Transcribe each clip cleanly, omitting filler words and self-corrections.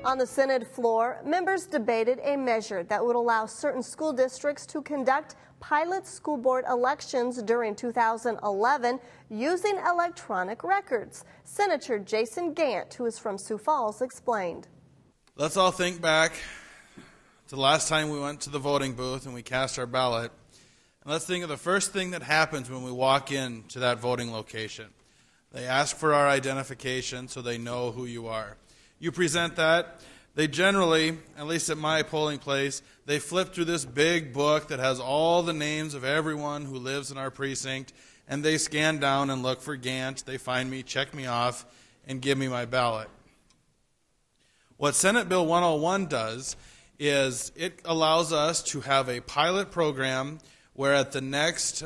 On the Senate floor, members debated a measure that would allow certain school districts to conduct pilot school board elections during 2011 using electronic records. Senator Jason Gant, who is from Sioux Falls, explained. Let's all think back to the last time we went to the voting booth and we cast our ballot. And let's think of the first thing that happens when we walk into that voting location. They ask for our identification so they know who you are. You present that. They generally, at least at my polling place, they flip through this big book that has all the names of everyone who lives in our precinct, and they scan down and look for Gant. They find me, check me off, and give me my ballot. What Senate Bill 101 does is it allows us to have a pilot program where at the next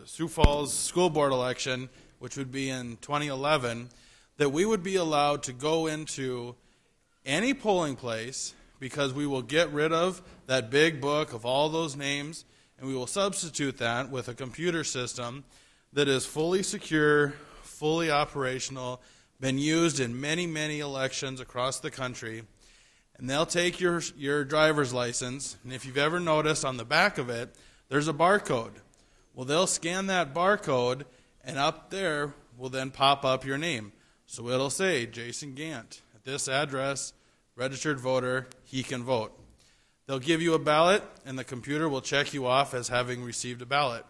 Sioux Falls school board election, which would be in 2011, that we would be allowed to go into any polling place, because we will get rid of that big book of all those names, and we will substitute that with a computer system that is fully secure, fully operational, been used in many, many elections across the country. And they'll take your driver's license, and if you've ever noticed on the back of it, there's a barcode. Well, they'll scan that barcode, and up there will then pop up your name. So it'll say, Jason Gant, at this address, registered voter, he can vote. They'll give you a ballot, and the computer will check you off as having received a ballot.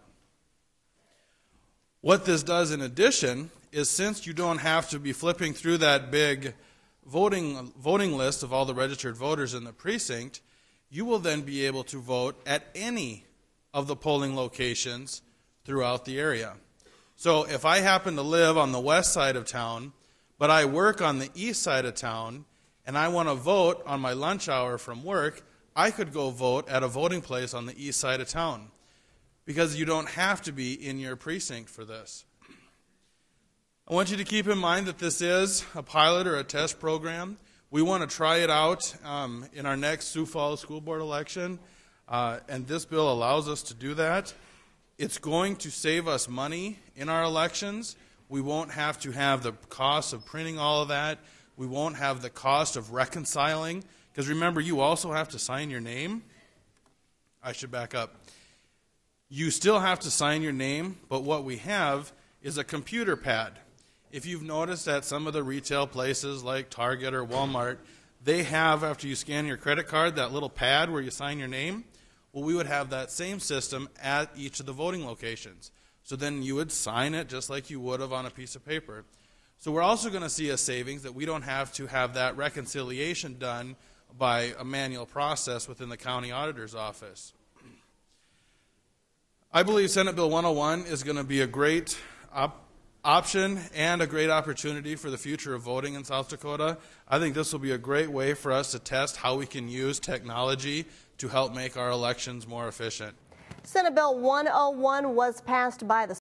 What this does in addition is, since you don't have to be flipping through that big voting list of all the registered voters in the precinct, you will then be able to vote at any of the polling locations throughout the area. So if I happen to live on the west side of town, but I work on the east side of town, and I want to vote on my lunch hour from work, I could go vote at a voting place on the east side of town, because you don't have to be in your precinct for this. I want you to keep in mind that this is a pilot or a test program. We want to try it out in our next Sioux Falls school board election, and this bill allows us to do that. It's going to save us money in our elections. We won't have to have the cost of printing all of that. We won't have the cost of reconciling, because remember, you also have to sign your name. I should back up. You still have to sign your name, but what we have is a computer pad. If you've noticed at some of the retail places like Target or Walmart, they have, after you scan your credit card, that little pad where you sign your name. Well, we would have that same system at each of the voting locations. So then you would sign it just like you would have on a piece of paper. So we're also going to see a savings that we don't have to have that reconciliation done by a manual process within the county auditor's office. I believe Senate Bill 101 is going to be a great option and a great opportunity for the future of voting in South Dakota. I think this will be a great way for us to test how we can use technology to help make our elections more efficient. Senate Bill 101 was passed by the